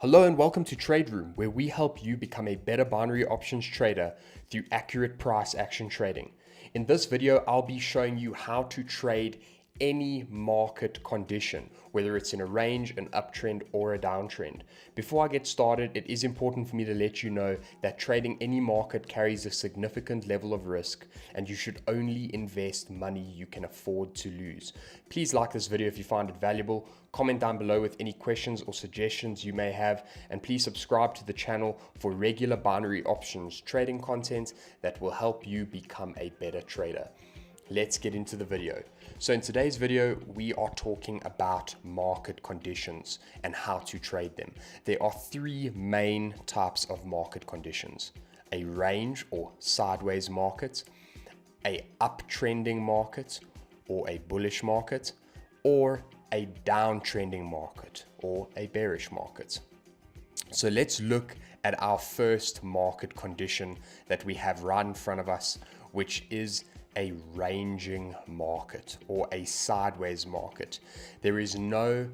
Hello and welcome to Trade Room, where we help you become a better binary options trader through accurate price action trading. In this video, I'll be showing you how to trade any market condition, whether it's in a range, an uptrend, or a downtrend. Before I get started, it is important for me to let you know that trading any market carries a significant level of risk, and you should only invest money you can afford to lose. Please like this video if you find it valuable, comment down below with any questions or suggestions you may have, and please subscribe to the channel for regular binary options trading content that will help you become a better trader. Let's get into the video. So in today's video, we are talking about market conditions and how to trade them. There are three main types of market conditions: a range or sideways market, a uptrending market or a bullish market, or a downtrending market or a bearish market. So let's look at our first market condition that we have right in front of us, which is a ranging market or a sideways market. There is no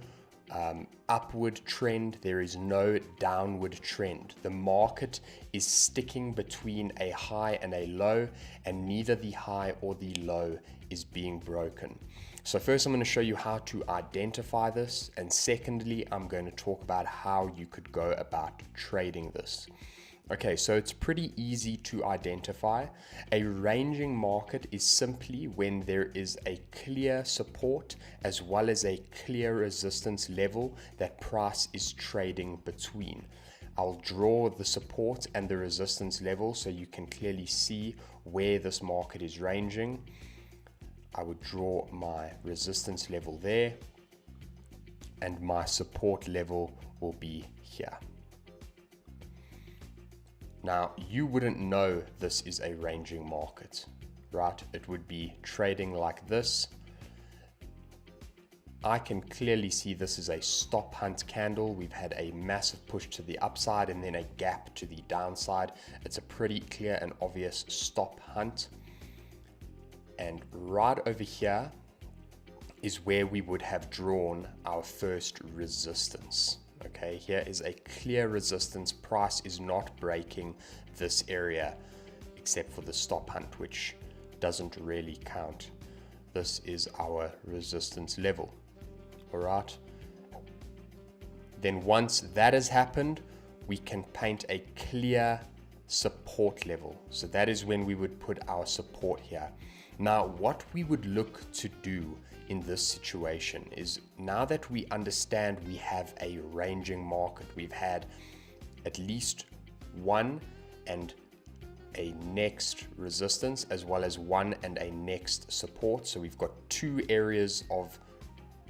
upward trend, there is no downward trend. The market is sticking between a high and a low, and neither the high or the low is being broken. So first I'm going to show you how to identify this, and secondly I'm going to talk about how you could go about trading this. Okay, so it's pretty easy to identify. A ranging market is simply when there is a clear support as well as a clear resistance level that price is trading between. I'll draw the support and the resistance level so you can clearly see where this market is ranging. I would draw my resistance level there, and my support level will be here. Now, you wouldn't know this is a ranging market, right? It would be trading like this. I can clearly see this is a stop hunt candle. We've had a massive push to the upside and then a gap to the downside. It's a pretty clear and obvious stop hunt. And right over here is where we would have drawn our first resistance. Okay, here is a clear resistance. Price is not breaking this area except for the stop hunt, which doesn't really count. This is our resistance level. All right. Then once that has happened, we can paint a clear support level. So that is when we would put our support here. Now, what we would look to do in this situation is, now that we understand we have a ranging market, we've had at least one and a next resistance as well as one and a next support. So we've got two areas of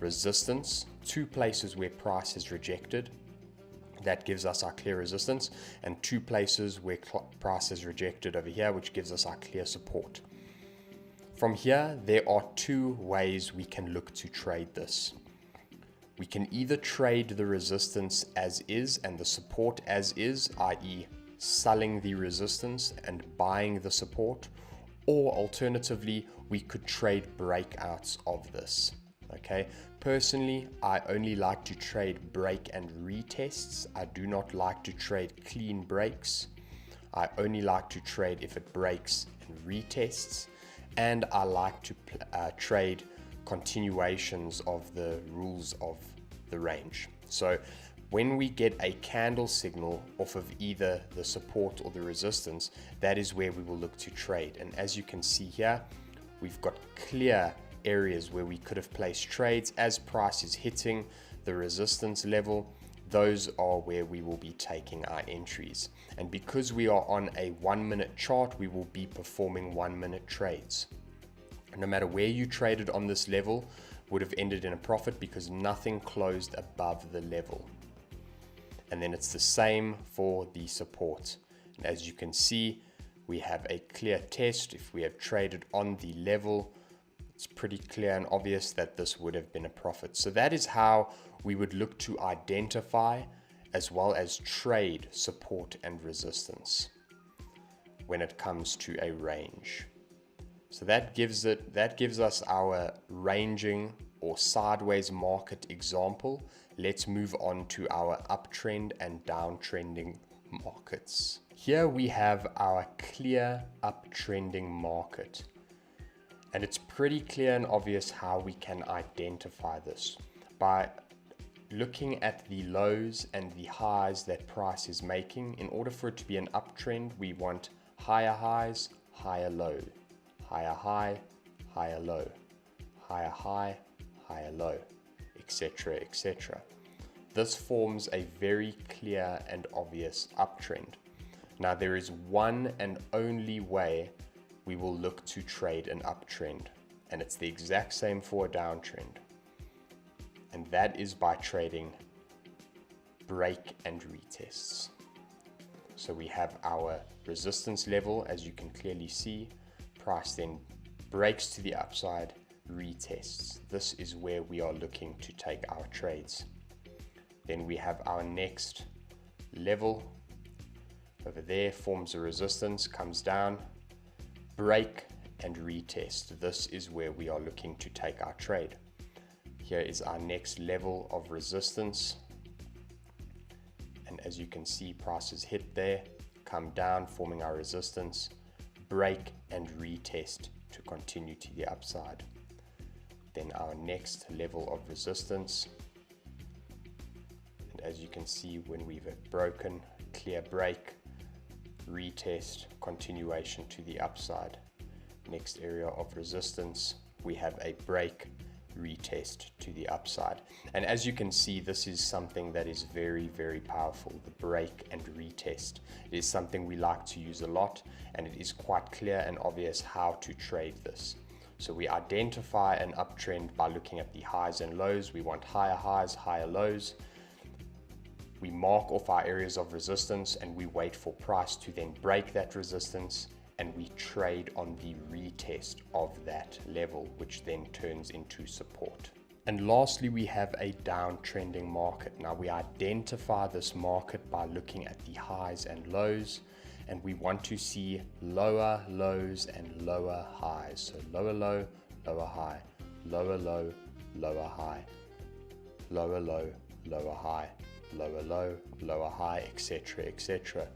resistance, two places where price is rejected. That gives us our clear resistance, and two places where price is rejected over here, which gives us our clear support. From here, there are two ways we can look to trade this. We can either trade the resistance as is and the support as is, i.e. selling the resistance and buying the support, or alternatively, we could trade breakouts of this. Okay, personally, I only like to trade break and retests. I do not like to trade clean breaks. I only like to trade if it breaks and retests. And I like to trade continuations of the rules of the range. So when we get a candle signal off of either the support or the resistance, that is where we will look to trade. And as you can see here, we've got clear areas where we could have placed trades as price is hitting the resistance level. Those are where we will be taking our entries. And because we are on a 1 minute chart, we will be performing 1 minute trades. No matter where you traded on this level would have ended in a profit because nothing closed above the level. And then it's the same for the support. And as you can see, we have a clear test. If we have traded on the level, it's pretty clear and obvious that this would have been a profit. So that is how we would look to identify as well as trade support and resistance when it comes to a range. So that gives us our ranging or sideways market example. let's move on to our uptrend and downtrending markets. Here we have our clear uptrending market. And it's pretty clear and obvious how we can identify this by looking at the lows and the highs that price is making. In order for it to be an uptrend, we want higher highs, higher low, higher high, higher low, higher high, higher low, etc., etc. This forms a very clear and obvious uptrend. Now there is one and only way we will look to trade an uptrend, and it's the exact same for a downtrend, and that is by trading break and retests. So we have our resistance level, as you can clearly see. Price then breaks to the upside, retests. This is where we are looking to take our trades. Then we have our next level over there, forms a resistance, comes down, break and retest. This is where we are looking to take our trade. Here is our next level of resistance, and as you can see, prices hit there, come down, forming our resistance, break and retest to continue to the upside. Then our next level of resistance, and as you can see, when we've broken, clear break, retest, continuation to the upside. Next area of resistance, we have a break, retest to the upside. And as you can see, this is something that is very, very powerful, the break and retest. It is something we like to use a lot, and it is quite clear and obvious how to trade this. So we identify an uptrend by looking at the highs and lows. We want higher highs, higher lows. We mark off our areas of resistance and we wait for price to then break that resistance, and we trade on the retest of that level, which then turns into support. And lastly, we have a downtrending market. Now we identify this market by looking at the highs and lows, and we want to see lower lows and lower highs. So lower low, lower high, lower low, lower high, lower low, lower high, lower low, lower high, etc., etc.,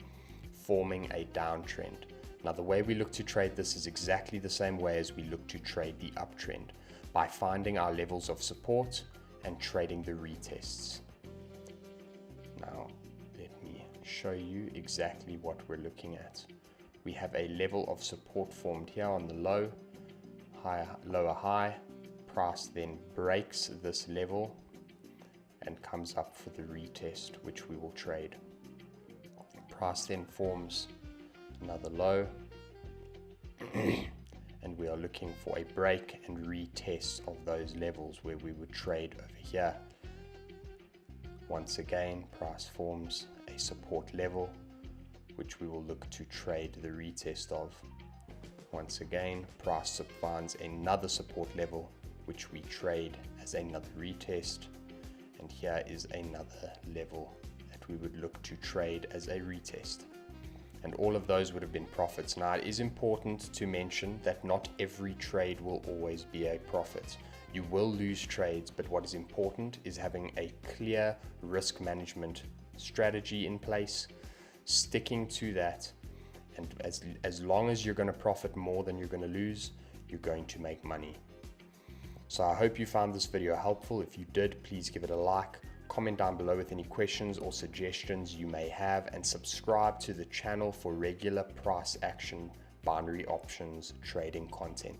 forming a downtrend. Now the way we look to trade this is exactly the same way as we look to trade the uptrend, by finding our levels of support and trading the retests. Now let me show you exactly what we're looking at. We have a level of support formed here on the low, higher, lower high. Price then breaks this level and comes up for the retest, which we will trade. Price then forms another low and we are looking for a break and retest of those levels where we would trade over here. Once again, price forms a support level which we will look to trade the retest of. Once again, price finds another support level which we trade as another retest, and here is another level that we would look to trade as a retest. And all of those would have been profits. Now it is important to mention that not every trade will always be a profit. You will lose trades, but what is important is having a clear risk management strategy in place, sticking to that, and as long as you're going to profit more than you're going to lose, you're going to make money. So I hope you found this video helpful. If you did, please give it a like. Comment down below with any questions or suggestions you may have, and subscribe to the channel for regular price action binary options trading content.